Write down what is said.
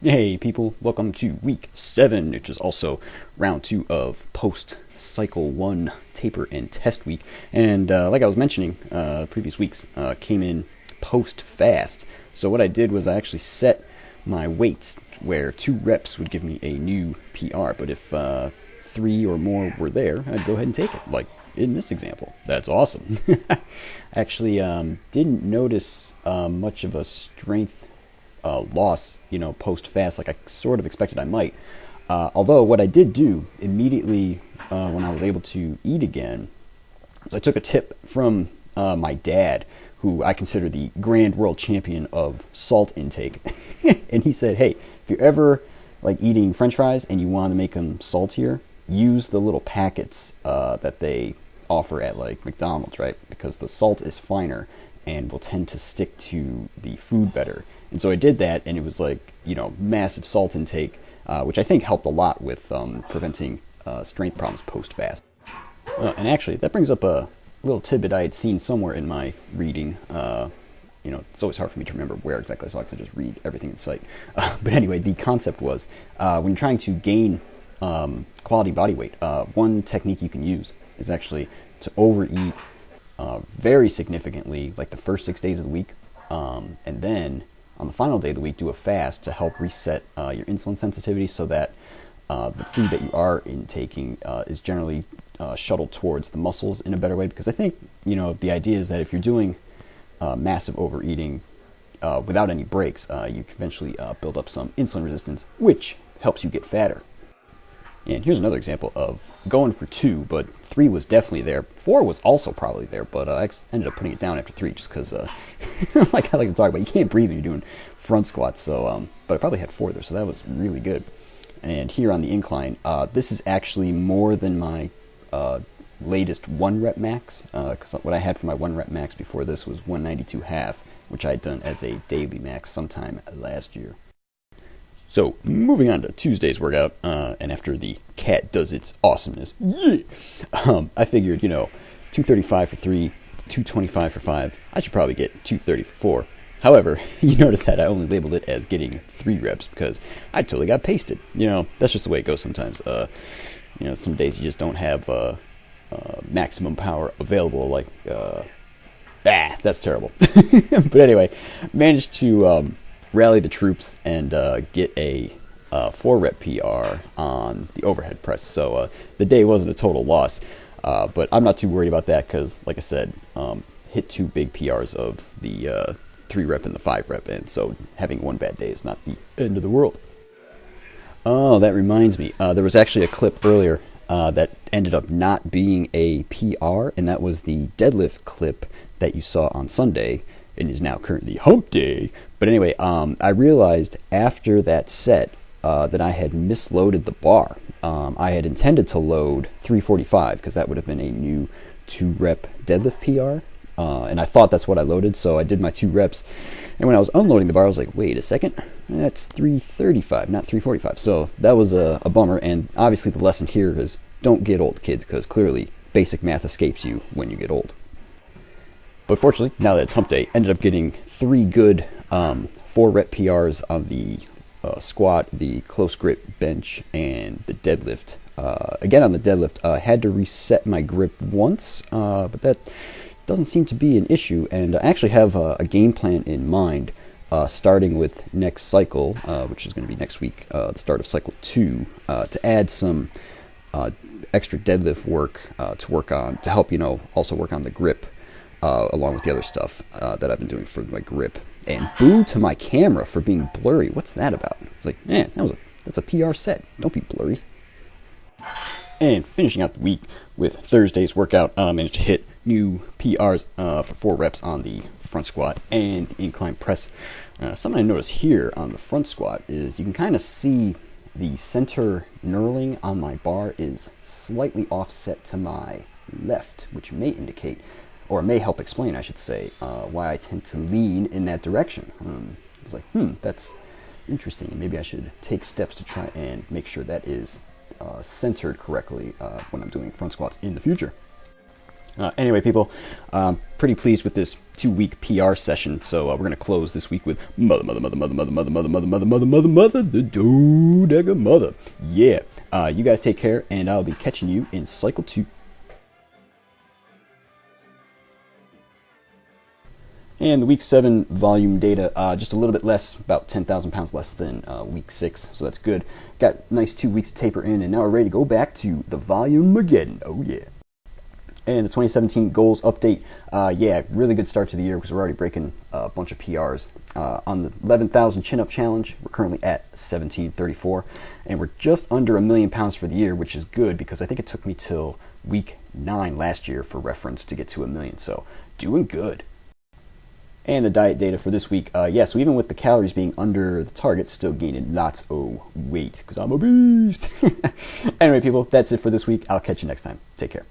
Hey people, welcome to week 7, which is also round 2 of post cycle 1 taper and test week. And like I was mentioning, previous weeks came in post fast. So what I did was I actually set my weights where 2 reps would give me a new PR. But if 3 or more were there, I'd go ahead and take it, like in this example. That's awesome. Actually, didn't notice much of a strength loss, post fast, like I sort of expected I might. Although what I did do immediately when I was able to eat again, I took a tip from my dad, who I consider the grand world champion of salt intake. And he said, hey, if you're ever like eating French fries and you want to make them saltier, use the little packets that they offer at like McDonald's, right? Because the salt is finer and will tend to stick to the food better. And so I did that, and it was like, massive salt intake, which I think helped a lot with preventing strength problems post-fast. And actually, that brings up a little tidbit I had seen somewhere in my reading. It's always hard for me to remember where exactly I saw because I just read everything in sight. But anyway, the concept was when trying to gain quality body weight, one technique you can use is actually to overeat very significantly, like the first 6 days of the week, and then on the final day of the week, do a fast to help reset your insulin sensitivity so that the food that you are intaking is generally shuttled towards the muscles in a better way. Because I think, the idea is that if you're doing massive overeating without any breaks, you can eventually build up some insulin resistance, which helps you get fatter. And here's another example of going for 2, but 3 was definitely there. 4 was also probably there, but I ended up putting it down after 3 just because, like I like to talk about, you can't breathe when you're doing front squats. So, but I probably had 4 there, so that was really good. And here on the incline, this is actually more than my latest 1 rep max, because what I had for my 1 rep max before this was 192 half, which I had done as a daily max sometime last year. So, moving on to Tuesday's workout, and after the cat does its awesomeness, I figured, 235 for 3, 225 for 5, I should probably get 230 for 4. However, you notice that I only labeled it as getting 3 reps because I totally got pasted. That's just the way it goes sometimes. Some days you just don't have maximum power available, like, that's terrible. But anyway, managed to rally the troops and get a 4 rep PR on the overhead press. So the day wasn't a total loss, but I'm not too worried about that because, like I said, hit 2 big PRs of the 3 rep and the 5 rep, and so having 1 bad day is not the end of the world. Oh, that reminds me, there was actually a clip earlier that ended up not being a PR, and that was the deadlift clip that you saw on Sunday. It is now currently hump day. But anyway, I realized after that set that I had misloaded the bar. I had intended to load 345 because that would have been a new 2 rep deadlift PR. And I thought that's what I loaded, so I did my 2 reps. And when I was unloading the bar, I was like, wait a second, that's 335, not 345. So that was a bummer. And obviously the lesson here is don't get old, kids, because clearly basic math escapes you when you get old. But fortunately, now that it's hump day, ended up getting 3 good 4 rep PRs on the squat, the close grip bench, and the deadlift. Again, on the deadlift, had to reset my grip once, but that doesn't seem to be an issue. And I actually have a game plan in mind, starting with next cycle, which is going to be next week, the start of cycle 2, to add some extra deadlift work to work on, to help, also work on the grip. Along with the other stuff that I've been doing for my grip. And boo to my camera for being blurry. What's that about? It's like, man, that's a PR set. Don't be blurry. And finishing out the week with Thursday's workout, managed to hit new PRs for 4 reps on the front squat and incline press. Something I noticed here on the front squat is you can kind of see the center knurling on my bar is slightly offset to my left, which may indicate, or may help explain, I should say, why I tend to lean in that direction. It's like, that's interesting, and maybe I should take steps to try and make sure that is centered correctly when I'm doing front squats in the future. Anyway, people, pretty pleased with this 2-week PR session. So we're gonna close this week with mother, the Dodega mother. Yeah. You guys take care, and I'll be catching you in cycle 2. And the week 7 volume data, just a little bit less, about 10,000 pounds less than week 6, so that's good. Got nice 2 weeks to taper in, and now we're ready to go back to the volume again. Oh yeah. And the 2017 goals update, yeah, really good start to the year because we're already breaking a bunch of PRs. On the 11,000 chin-up challenge, we're currently at 1734, and we're just under 1 million pounds for the year, which is good because I think it took me till week 9 last year for reference to get to 1 million, so doing good. And the diet data for this week, yeah, so even with the calories being under the target, still gaining lots of weight because I'm a beast. Anyway, people, that's it for this week. I'll catch you next time. Take care.